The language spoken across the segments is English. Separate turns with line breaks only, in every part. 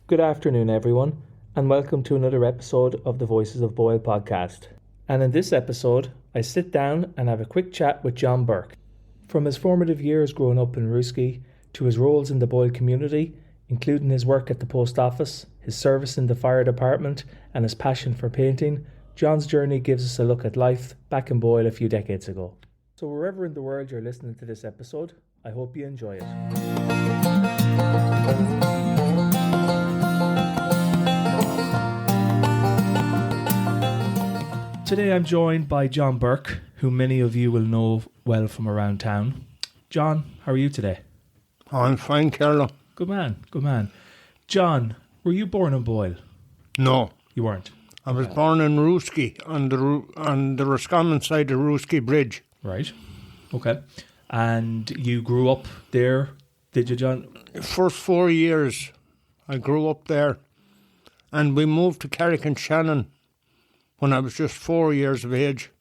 Good afternoon, everyone, and welcome to another episode of the Voices of Boyle Podcast. And in this episode, I sit down and have a quick chat with John Burke. From his formative years growing up in Roosky to his roles in the Boyle community, including his work at the post office, his service in the fire department, and his passion for painting, John's journey gives us a look at life back in Boyle a few decades ago. So wherever in the world you're listening to this episode, I hope you enjoy it. Today I'm joined by John Burke, who many of you will know well from around town. John, how are you today?
I'm fine, Carlo.
Good man. John, were you born in Boyle?
No.
You weren't?
I was born in Roosky, on the Roscommon side of Roosky Bridge.
Right. Okay. And you grew up there, did you, John?
First 4 years, I grew up there. And we moved to Carrick-on-Shannon when I was just 4 years of age,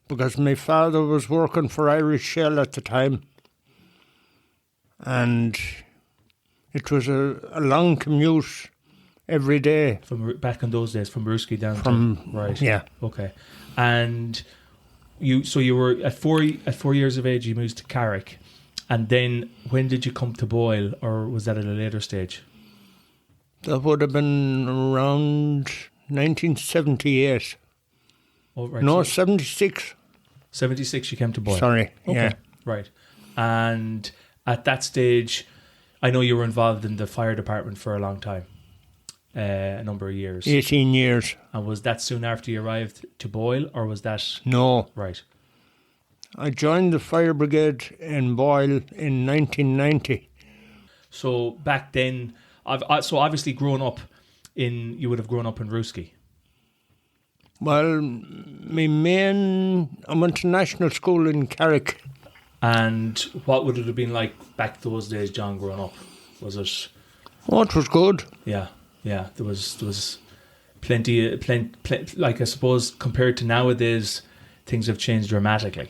because my father was working for Irish Shell at the time. And it was a long commute every day.
From back in those days, from Roosky down to... Right.
Yeah.
Okay. And you were at 4 years of age, you moved to Carrick. And then when did you come to Boyle, or was that at a later stage?
That would have been around 1978.
Oh, right.
No, 76.
76 you came to Boyle.
Sorry.
Okay.
Yeah.
Right. And at that stage, I know you were involved in the fire department for a long time. A number of years.
18 years.
And was that soon after you arrived to Boyle, or was that...
No.
Right.
I joined the fire brigade in Boyle in 1990.
So back then, so obviously you would have grown up in Roosky.
Well, I went to national school in Carrick.
And what would it have been like back those days, John, growing up? Was it...
Oh, it was good.
Yeah. There was plenty, like I suppose compared to nowadays, things have changed dramatically.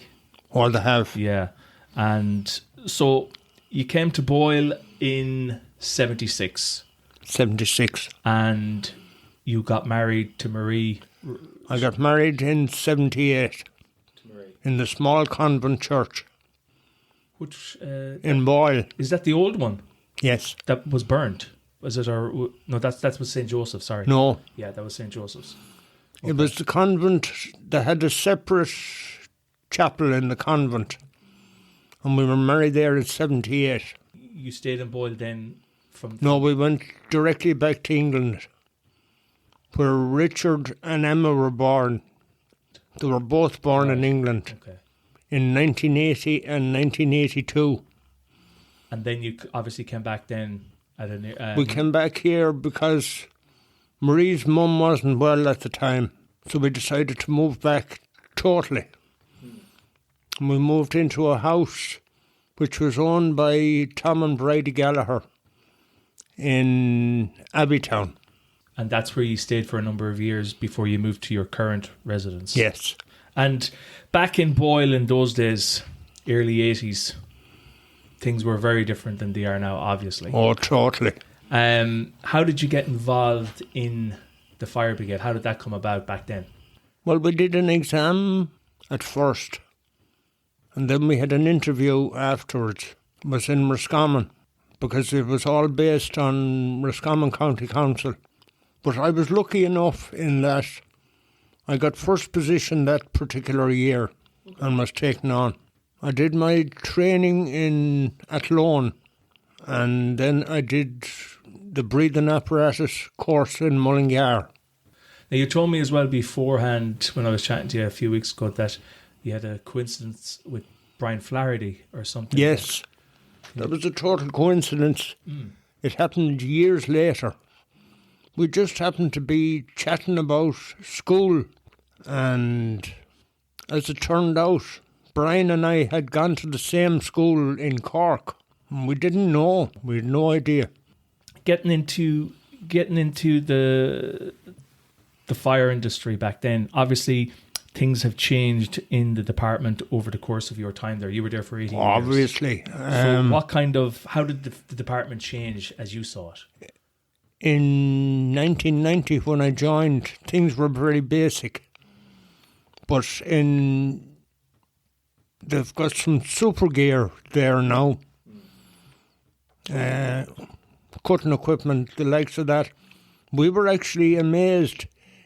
Oh, they have.
Yeah. And so you came to Boyle in 76.
76.
And you got married to Marie.
I got married in 78 in the small convent church.
Which
in Boyle.
Is that the old one?
Yes.
That was burnt. Was it? Or no? That was St. Joseph's. Sorry.
No.
Yeah, that was St. Joseph's. Okay.
It was the convent that had a separate chapel in the convent, and we were married there in 78.
You stayed in Boyle then?
No, we went directly back to England, where Richard and Emma were born. They were both born in England.
Okay. In
1980 and 1982.
And then you obviously came back then at
we came back here because Marie's mum wasn't well at the time, so we decided to move back totally. And we moved into a house which was owned by Tom and Bridie Gallagher in Abbeytown.
And that's where you stayed for a number of years before you moved to your current residence.
Yes.
And back in Boyle in those days, early 80s, things were very different than they are now, obviously.
Oh, totally.
How did you get involved in the fire brigade? How did that come about back then?
Well, we did an exam at first, and then we had an interview afterwards. It was in Roscommon, because it was all based on Roscommon County Council. But I was lucky enough in that I got first position that particular year and was taken on. I did my training in Athlone, and then I did the breathing apparatus course in Mullingar.
Now, you told me as well beforehand, when I was chatting to you a few weeks ago, that you had a coincidence with Brian Flaherty or something.
Yes, that was a total coincidence. It happened years later. We just happened to be chatting about school, and as it turned out, Brian and I had gone to the same school in Cork, and we didn't know. We had no idea.
Getting into the fire industry back then, obviously things have changed in the department over the course of your time there. You were there for 18 years.
Obviously.
So how did the department change as you saw it?
in 1990 when I joined, things were very basic. But they've got some super gear there now. Cutting equipment, the likes of that. We were actually amazed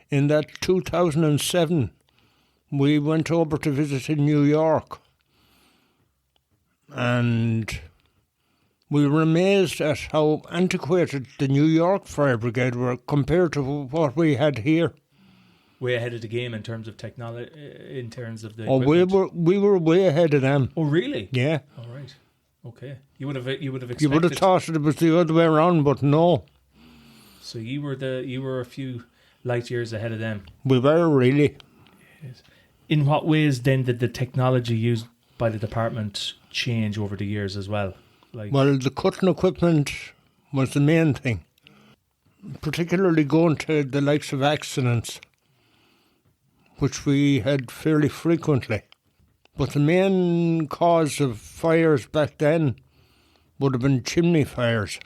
in that 2007 we went over to visit in New York, and we were amazed at how antiquated the New York Fire Brigade were compared to what we had here.
Way ahead of the game in terms of technology, in terms of the
equipment. We were way ahead of them.
Oh, really?
Yeah.
All right. Okay. You would have expected.
You would have thought it was the other way around, but no.
So you were a few light years ahead of them.
We were really.
Yes. In what ways then did the technology used by the department change over the years as well?
Well, the cutting equipment was the main thing, particularly going to the likes of accidents, which we had fairly frequently. But the main cause of fires back then would have been chimney fires.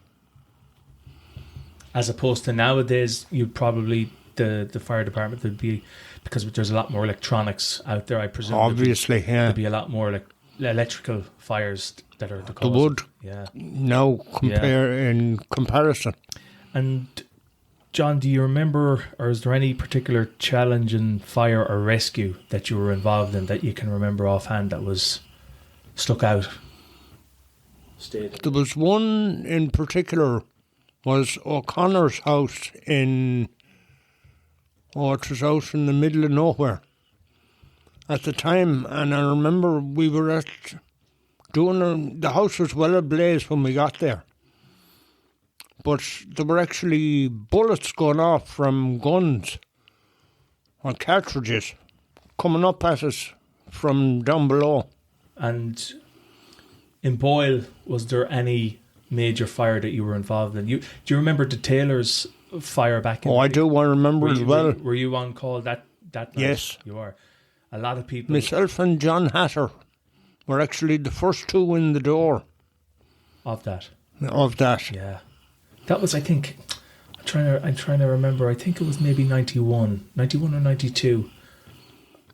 As opposed to nowadays, you'd probably, the fire department would be, because there's a lot more electronics out there, I presume.
Obviously,
there'd be a lot more electrical fires that are the cause.
There would.
Yeah.
Now, in comparison.
And John, do you remember, or is there any particular challenge in fire or rescue that you were involved in that you can remember offhand that was stuck out?
There was one in particular, was O'Connor's house it was out in the middle of nowhere at the time, and I remember we were the house was well ablaze when we got there. But there were actually bullets going off from guns or cartridges coming up at us from down below.
And in Boyle, was there any major fire that you were involved in? Do you remember the Taylor's fire back in?
I do. I remember as well.
Were you on call that night?
Yes.
You are. A lot of people.
Myself and John Hatter were actually the first two in the door.
Of that.
Yeah.
That was, I think, I'm trying to remember. I think it was maybe 91 or 92.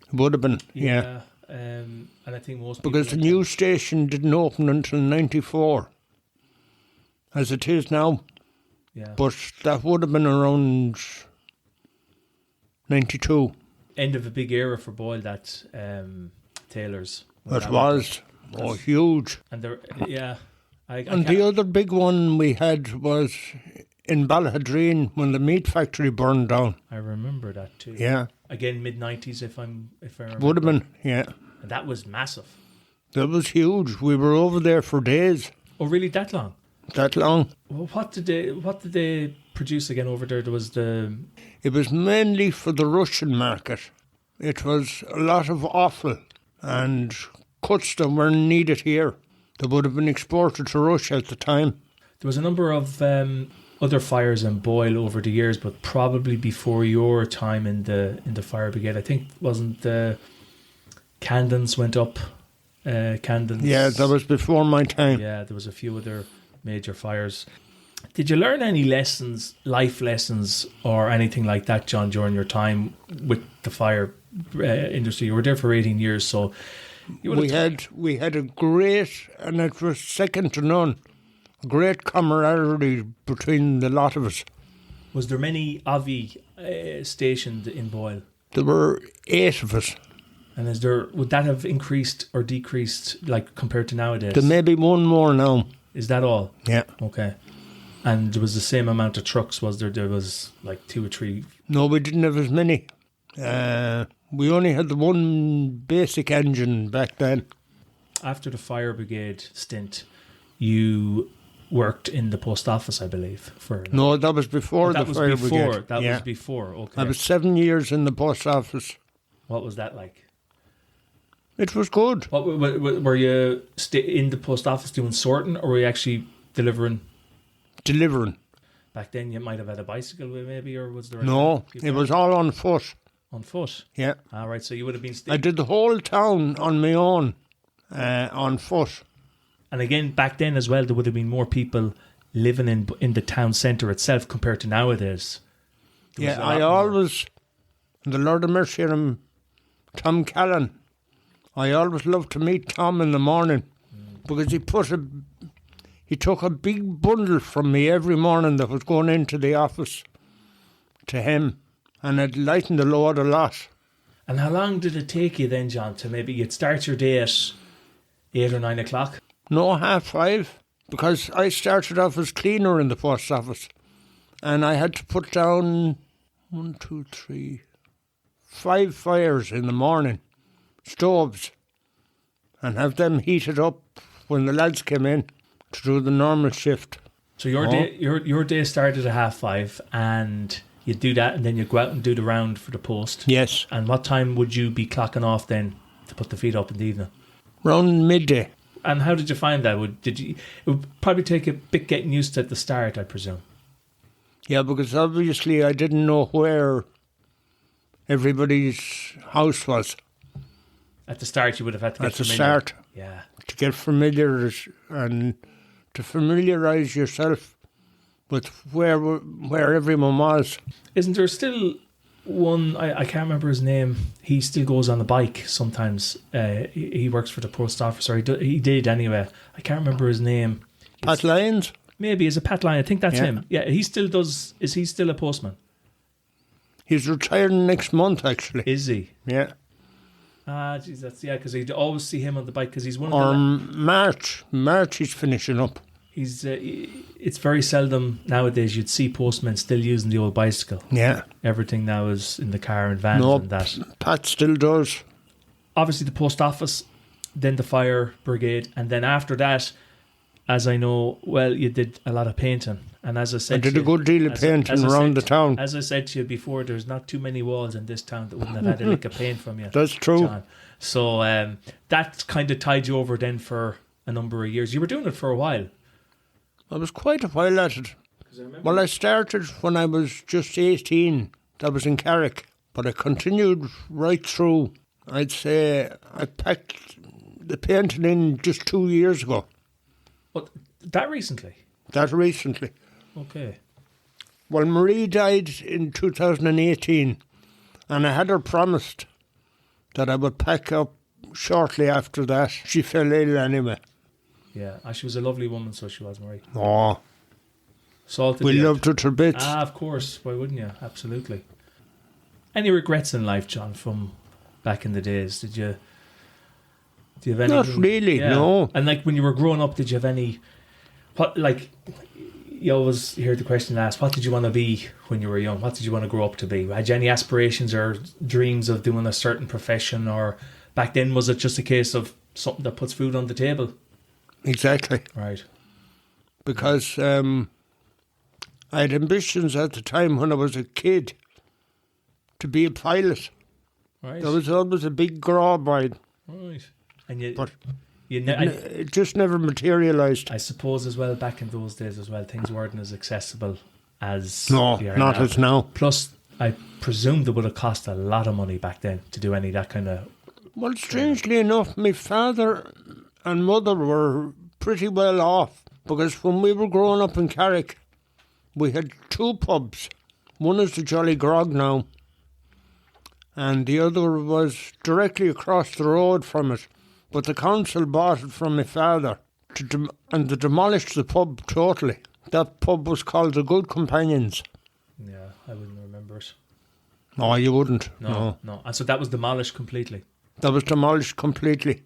It would have been, yeah.
And I think most
because the new station didn't open until 94, as it is now.
Yeah.
But that would have been around 92.
End of a big era for Boyle, that Taylor's.
It was. Huge.
And there,
the other big one we had was in Ballahadreen when the meat factory burned down.
I remember that too.
Yeah.
Again, mid-90s, if I remember.
Would have been, yeah.
And that was massive.
That was huge. We were over there for days.
Oh, really? That long?
That long.
Well, what did they produce again over there?
It was mainly for the Russian market. It was a lot of offal and cuts that weren't needed here, that would have been exported to Russia at the time.
There was a number of other fires in Boyle over the years, but probably before your time in the fire brigade. I think wasn't Candons went up. Candons.
Yeah, that was before my time.
Yeah, there was a few other major fires. Did you learn any lessons, life lessons, or anything like that, John, during your time with the fire industry? You were there for 18 years, so we had a great, and it was second to none, a great camaraderie between the lot of us. Was there many Avi stationed in Boyle?
There were 8 of us.
And would that have increased or decreased, like, compared to nowadays?
There may be one more now.
Is that all?
Yeah.
Okay. And there was the same amount of trucks, was there? There was like 2 or 3?
No, we didn't have as many. We only had the one basic engine back then.
After the fire brigade stint, you worked in the post office, I believe.
No, that was before the fire brigade.
That was before, okay.
I was 7 years in the post office.
What was that like?
It was good.
Were you in the post office doing sorting, or were you actually delivering?
Delivering.
Back then you might have had a bicycle maybe, or was there?
No, it was all on foot.
On foot?
Yeah.
All right, so you would have been...
I did the whole town on my own, on foot.
And again, back then as well, there would have been more people living in the town centre itself compared to nowadays.
Yeah, I always, the Lord of mercy on him, Tom Callan, I always loved to meet Tom in the morning because he took a big bundle from me every morning that was going into the office to him, and it lightened the load a lot.
And how long did it take you then, John, to maybe you'd start your day at 8 or 9 o'clock?
No, 5:30, because I started off as cleaner in the post office, and I had to put down 5 fires in the morning, stoves, and have them heated up when the lads came in to do the normal shift.
So your day started at 5:30, and you do that, and then you go out and do the round for the post.
Yes.
And what time would you be clocking off then to put the feet up in the evening?
Around midday.
And how did you find that? It would probably take a bit getting used to at the start, I presume.
Yeah, because obviously I didn't know where everybody's house was.
At the start, you would have had to get familiar.
At the start.
Yeah.
To get familiar and to familiarise yourself with where everyone was.
Isn't there still one, I can't remember his name, he still goes on the bike sometimes. He works for the post office, or he did anyway. I can't remember his name.
Pat Lyons?
Maybe, is it Pat Lyon? I think that's him. Yeah, he still does. Is he still a postman?
He's retiring next month, actually.
Is he?
Yeah.
Ah, geez, that's, yeah, because you'd always see him on the bike, because he's one of
or
the...
March he's finishing up.
He's it's very seldom nowadays you'd see postmen still using the old bicycle.
Yeah.
Everything now is in the car and vans and that.
Pat still does.
Obviously the post office, then the fire brigade, and then after that, as I know, well, you did a lot of painting. And as I said,
I did a good deal of painting around the town.
As I said to you before, there's not too many walls in this town that wouldn't have had a lick of paint from you.
That's true.
John. So that kind of tied you over then for a number of years. You were doing it for a while.
I was quite a while at it. Well, I started when I was just 18. That was in Carrick. But I continued right through. I'd say I packed the painting in just 2 years ago.
What, that recently?
That recently.
Okay.
Well, Marie died in 2018, and I had her promised that I would pack up shortly after that. She fell ill anyway.
Yeah, she was a lovely woman, so she was, Marie.
Oh.
Salted
We loved her to bits.
Ah, of course. Why wouldn't you? Absolutely. Any regrets in life, John, from back in the days? Do you have any?
Not really, no.
And like when you were growing up, did you have any... You always hear the question asked, what did you want to be when you were young? What did you want to grow up to be? Had you any aspirations or dreams of doing a certain profession? Or back then, was it just a case of something that puts food on the table?
Exactly.
Right.
Because I had ambitions at the time when I was a kid to be a pilot.
Right.
That was always a big grow of mine.
Right. And
it just never materialised.
I suppose as well, back in those days as well, things weren't as accessible as
they are not now. As now.
Plus, I presume they would have cost a lot of money back then to do any of that kind of...
Well, strangely enough, my father and mother were pretty well off, because when we were growing up in Carrick, we had 2 pubs. One is the Jolly Grog now, and the other was directly across the road from it. But the council bought it from my father and they demolished the pub totally. That pub was called the Good Companions.
Yeah, I wouldn't remember it.
No, you wouldn't.
No. And so that was demolished completely?
That was demolished completely.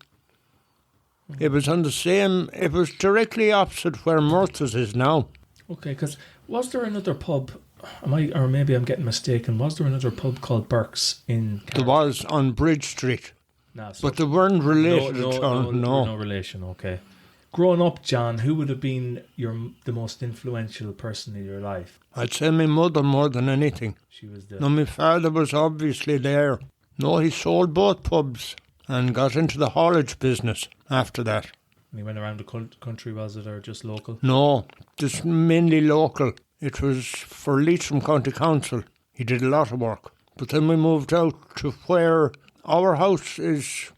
It was on the same... It was directly opposite where Murtha's is now.
Okay, because was there another pub... Or maybe I'm getting mistaken. Was there another pub called Burke's in Carrick?
There was on Bridge Street.
No, so
but they weren't related at all.
No relation, okay. Growing up, John, who would have been the most influential person in your life?
I'd say my mother more than anything.
She was there.
No, my father was obviously there. No, he sold both pubs and got into the haulage business after that.
And he went around the country, was it, or just local?
No, just mainly local. It was for Leitrim County Council. He did a lot of work. But then we moved out to where... Our house is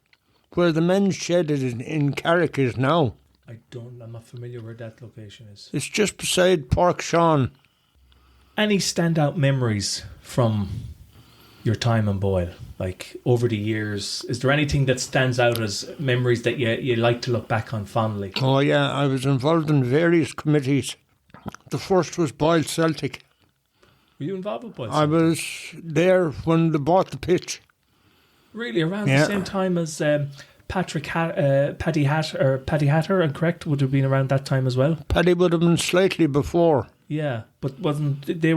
where the men's shed in Carrick is now.
I'm not familiar where that location is.
It's just beside Park Sean.
Any standout memories from your time in Boyle? Like, over the years, is there anything that stands out as memories that you like to look back on fondly?
Oh yeah, I was involved in various committees. The first was Boyle Celtic.
Were you involved with Boyle
I
Celtic?
was there when they bought the pitch.
Really, around the same time as Paddy Hatter, I'm correct? Would have been around that time as well?
Paddy would have been slightly before.
Yeah, but there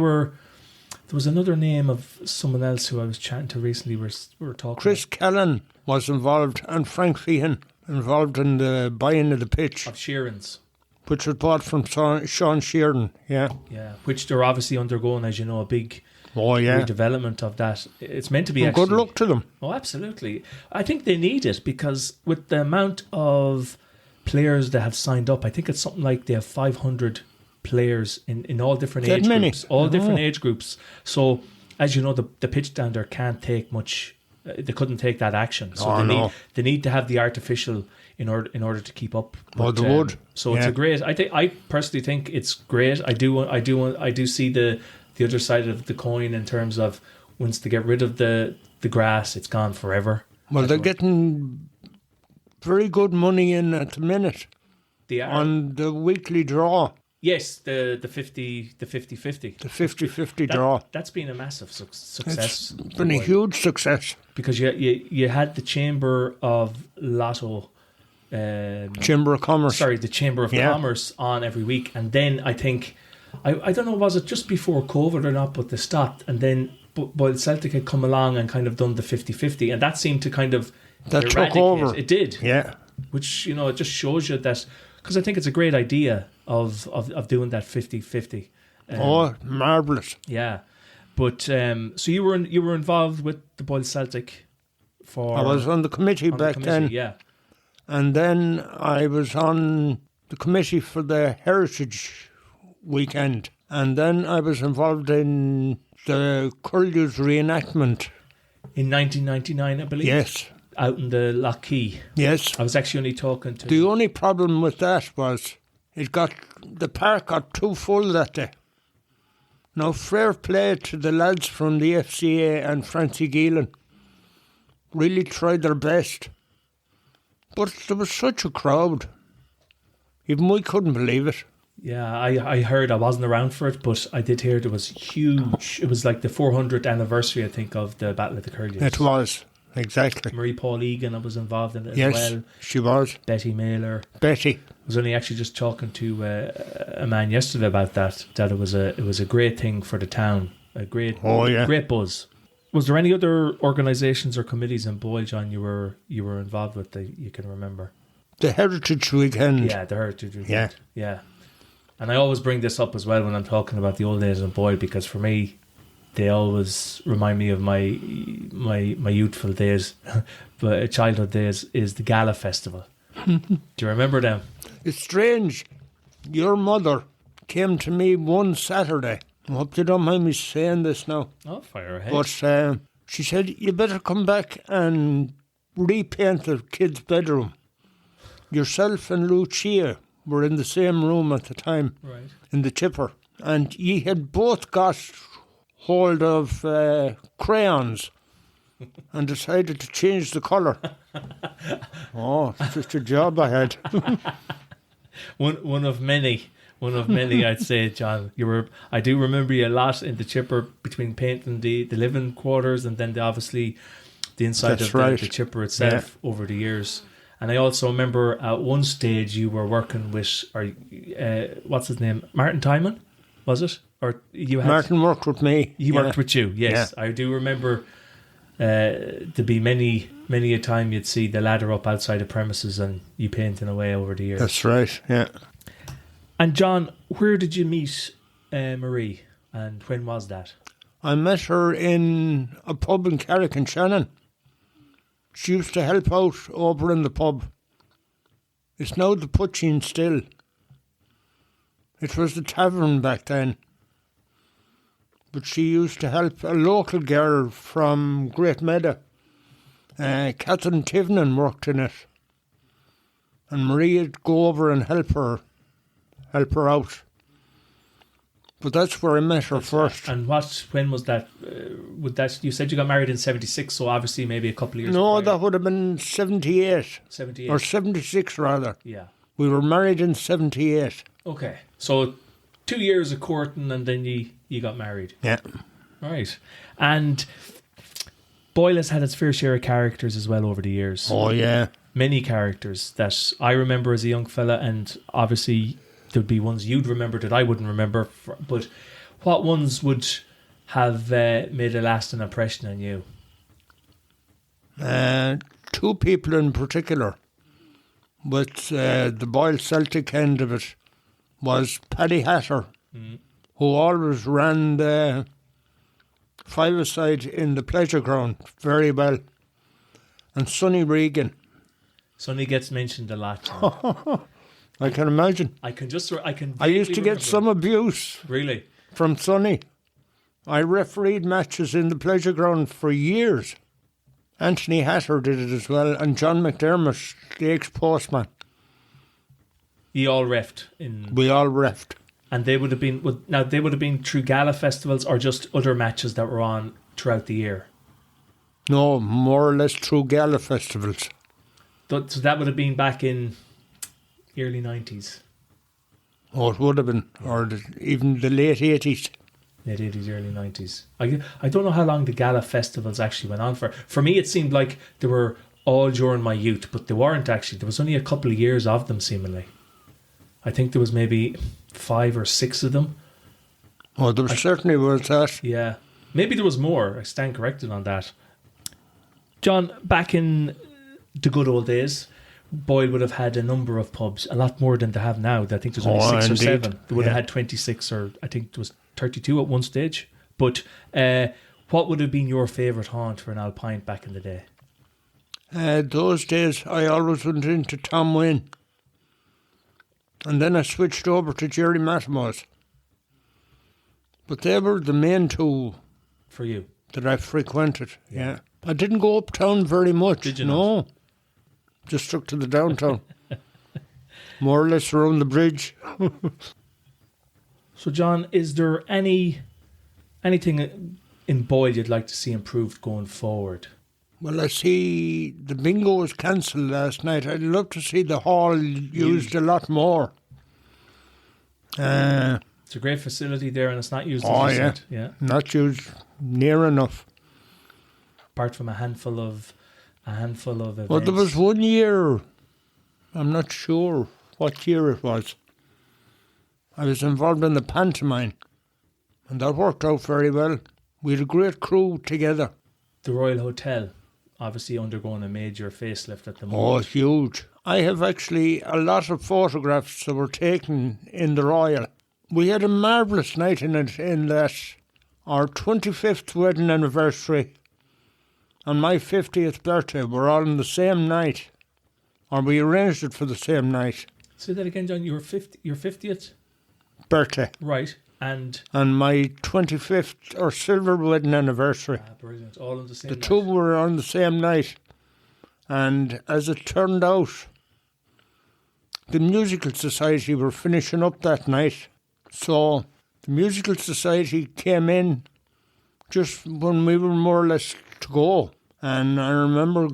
was another name of someone else who I was chatting to recently. We were talking.
Chris Callan was involved, and Frank Feehan involved in the buying of the pitch,
Of Sheeran's.
which was bought from Sean Sheeran. Yeah.
Yeah, which they're obviously undergoing, as you know, a big redevelopment of that. It's meant to be
Good luck to them.
Oh, absolutely. I think they need it because with the amount of players that have signed up, I think it's something like they have 500 players in all different age groups. All different age groups. So, as you know, the pitch down there can't take much. They couldn't take that action. So they need to have the artificial in order to keep up.
But, they would.
So it's a great. I personally think it's great. I do see the other side of the coin in terms of once they get rid of the grass, it's gone forever.
Well, they're getting very good money in at the minute.
They are.
On the weekly draw.
Yes, the 50-50.
The 50-50 draw.
That's been a massive success.
It's been a huge success.
Because you had the Chamber of Lotto.
Chamber of Commerce.
Sorry, the Chamber of Commerce on every week. And then I think, I don't know, was it just before COVID or not, but they stopped. And then Boyle Celtic had come along and kind of done the 50-50. And that seemed to kind of
that took over.
It did.
Yeah.
Which, it just shows you that, because I think it's a great idea of doing that 50-50.
Marvellous.
Yeah. But, so you were involved with the Boyle Celtic for...
I was on the committee back then.
Yeah.
And then I was on the committee for the Heritage Weekend. And then I was involved in the Curlew's reenactment.
In 1999, I believe?
Yes.
Out in the Lockheed.
Yes.
I was actually only talking to...
The only problem with that was the park got too full that day. Now, fair play to the lads from the FCA and Francie Geelan. Really tried their best. But there was such a crowd. Even we couldn't believe it.
Yeah, I heard, I wasn't around for it, but I did hear it was huge. It was like the 400th anniversary, I think, of the Battle of the Curlews.
It was, exactly.
Marie Paul Egan was involved in it
as
well.
Yes, she was.
Betty Mailer.
Betty.
I was only actually just talking to a man yesterday about that it was a great thing for the town. A great buzz. Was there any other organisations or committees in Boyle, John, you were involved with that you can remember?
The Heritage Weekend.
Yeah, the Heritage Weekend. Yeah. And I always bring this up as well when I'm talking about the old days in Boyle, because for me, they always remind me of my youthful days, but childhood days, is the Gala Festival. Do you remember them?
It's strange. Your mother came to me one Saturday. I hope you don't mind me saying this now.
Oh, fire ahead.
But she said, you better come back and repaint the kids' bedroom. Yourself and Lucia were in the same room at the time,
right,
in the chipper. And ye had both got hold of crayons and decided to change the colour. Oh, it's just a job I had.
One of many, I'd say, John. I do remember you a lot in the chipper between painting the living quarters and then obviously the inside of the chipper itself over the years. And I also remember at one stage you were working with, what's his name, Martin Timon, was it? Or you had
Martin worked with me.
He worked with you, yes. Yeah. I do remember to be many a time you'd see the ladder up outside the premises and you painting away over the years.
That's right, yeah.
And John, where did you meet Marie, and when was that?
I met her in a pub in Carrick-on-Shannon. She used to help out over in the pub. It's now the Putching still. It was the tavern back then. But she used to help a local girl from Great Meadow. Catherine Tivenin worked in it. and Maria'd go over and help her out. But that's where I met her first.
And when was that? You said you got married in 76, so obviously maybe a couple of years
No,
prior.
that would have been 78.
78.
Or 76 rather.
Yeah.
We were married in 78.
Okay. So 2 years of courting and then you got married.
Yeah.
All right. And Boyle has had its fair share of characters as well over the years.
Oh, yeah.
Many characters that I remember as a young fella, and obviously there'd be ones you'd remember that I wouldn't remember. But what ones would have made a lasting impression on you?
Two people in particular. But the Boyle Celtic end of it was Paddy Hatter, who always ran the five-a-side in the pleasure ground very well. And Sonny Regan.
Sonny gets mentioned a lot.
I can imagine.
I
I used to get some abuse.
Really?
From Sonny. I refereed matches in the pleasure ground for years. Anthony Hatter did it as well, and John McDermott, the ex-postman.
You all refed in.
We all refed.
And they would have been through gala festivals or just other matches that were on throughout the year?
No, more or less through gala festivals.
So that would have been back in early 90s.
Oh, it would have been, or even the late 80s.
Late 80s, early 90s. I don't know how long the gala festivals actually went on for. For me, it seemed like they were all during my youth, but they weren't actually. There was only a couple of years of them, seemingly. I think there was maybe 5 or 6 of them.
Oh, there certainly was that.
Yeah. Maybe there was more. I stand corrected on that. John, back in the good old days, Boyle would have had a number of pubs, a lot more than they have now. I think there's only 6 or 7. They would have had 26, or I think there was 32 at one stage. But what would have been your favourite haunt for an Alpine back in the day?
Those days, I always went into Tom Wayne. And then I switched over to Jerry Matimo's. But they were the main two
for you
that I frequented. Yeah. I didn't go uptown very much.
Did you
No.
not?
Just stuck to the downtown. More or less around the bridge.
So, John, is there anything in Boyle you'd like to see improved going forward?
Well, I see the bingo was cancelled last night. I'd love to see the hall used a lot more.
It's a great facility there, and it's not used as you said. Yeah.
Not used near enough.
Apart from a handful of events.
Well, there was one year, I'm not sure what year it was. I was involved in the pantomime, and that worked out very well. We had a great crew together.
The Royal Hotel, obviously undergoing a major facelift at the moment.
Oh, huge. I have actually a lot of photographs that were taken in the Royal. We had a marvellous night in it, in that our 25th wedding anniversary and my 50th birthday were all on the same night. Or we arranged it for the same night.
Say that again, John. Your 50th?
Birthday.
Right. And
my 25th or silver wedding anniversary.
Brilliant. All on the same
night. The
two
were on the same night. And as it turned out, the Musical Society were finishing up that night. So the Musical Society came in just when we were more or less to go. And I remember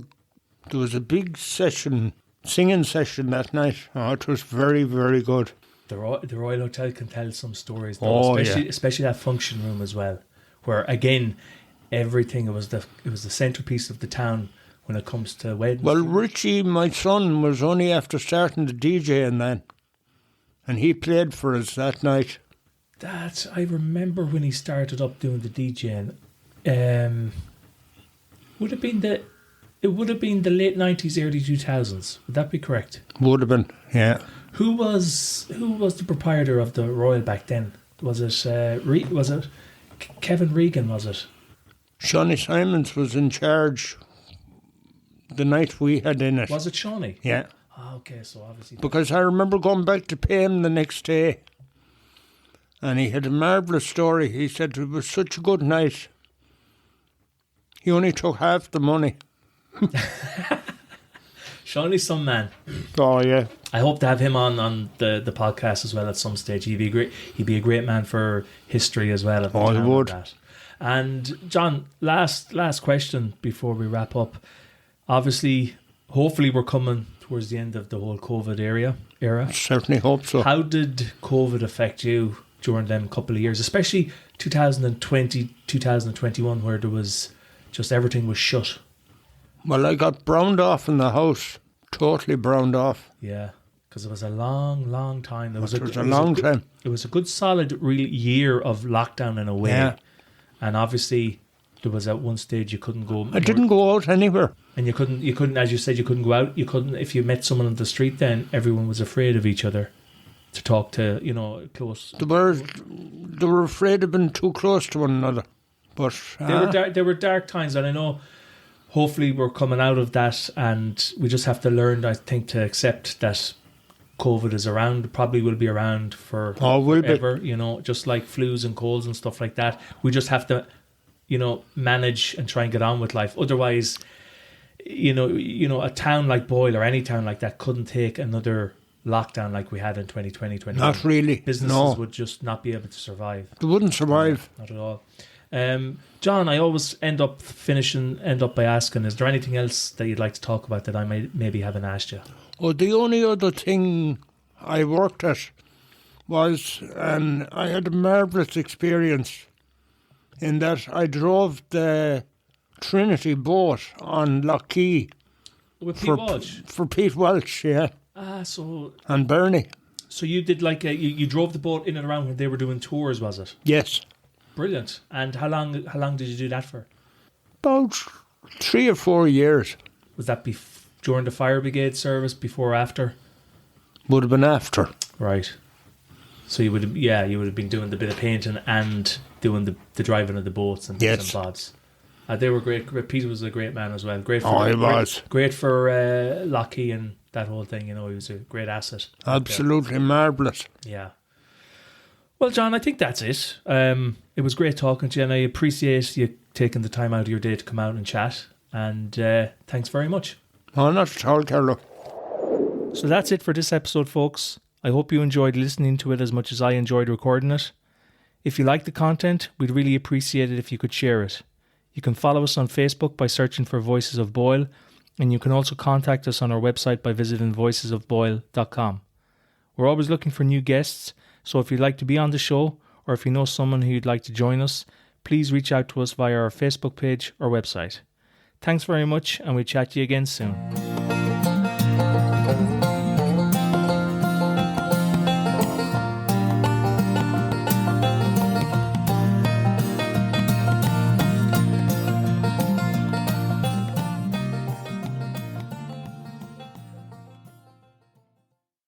there was a big singing session that night. Oh, it was very, very good.
The Royal Hotel can tell some stories, though, especially that function room as well, where again everything it was the centrepiece of the town when it comes to weddings.
Well, Richie, my son, was only after starting the DJing then, and he played for us that night.
I remember when he started up doing the DJing. Would have been the late 90s, early 2000s. Would that be correct?
Would have been, yeah.
Who was the proprietor of the Royal back then? Was it Kevin Regan? Was it?
Shawnee Simons was in charge the night we had in it.
Was it Shawnee?
Yeah.
Oh, okay, so obviously.
Because I remember going back to pay him the next day, and he had a marvellous story. He said it was such a good night. He only took half the money.
Shawnee's some man.
Oh, yeah.
I hope to have him on the podcast as well at some stage. He'd be a great man for history as well.
Oh, he would.
That. And John, last question before we wrap up. Obviously, hopefully we're coming towards the end of the whole COVID era.
Certainly hope so.
How did COVID affect you during them couple of years, especially 2020, 2021, where there was just everything was shut?
Well, I got browned off in the house. Totally browned off.
Yeah, because it was a long time. It was
a long time.
It was a good solid real year of lockdown in a way.
Yeah.
And obviously there was at one stage you couldn't go.
I didn't go out anywhere.
And you couldn't, as you said, you couldn't go out. You couldn't, if you met someone on the street then, everyone was afraid of each other to talk to, close.
They were afraid of being too close to one another. But
There were dark times, and I know hopefully we're coming out of that, and we just have to learn, I think, to accept that COVID is around, probably will be around for forever, just like flus and colds and stuff like that. We just have to, manage and try and get on with life. Otherwise, a town like Boyle or any town like that couldn't take another lockdown like we had in 2020, 2021.
Not really.
Businesses would just not be able to survive.
They wouldn't survive.
No, not at all. John, I always end up by asking, is there anything else that you'd like to talk about that I maybe haven't asked you?
Oh, the only other thing I worked at was, and I had a marvellous experience in that I drove the Trinity boat on Lough Key.
With Pete Walsh?
For Pete Walsh, yeah. And Bernie.
So you did you drove the boat in and around when they were doing tours, was it?
Yes.
Brilliant. And how long did you do that for?
About 3 or 4 years.
Was that during the fire brigade service, before or after?
Would have been after.
Right. So you would have been doing the bit of painting and doing the driving of the boats and bits and bobs. They were great. Peter was a great man as well. Great for Lough Key and that whole thing. He was a great asset.
Absolutely marvellous.
Yeah. Well, John, I think that's it. It was great talking to you, and I appreciate you taking the time out of your day to come out and chat. And thanks very much.
Oh, not at all, Carlo.
So that's it for this episode, folks. I hope you enjoyed listening to it as much as I enjoyed recording it. If you like the content, we'd really appreciate it if you could share it. You can follow us on Facebook by searching for Voices of Boyle, and you can also contact us on our website by visiting voicesofboyle.com. We're always looking for new guests, so if you'd like to be on the show, or if you know someone who you'd like to join us, please reach out to us via our Facebook page or website. Thanks very much, and we'll chat to you again soon.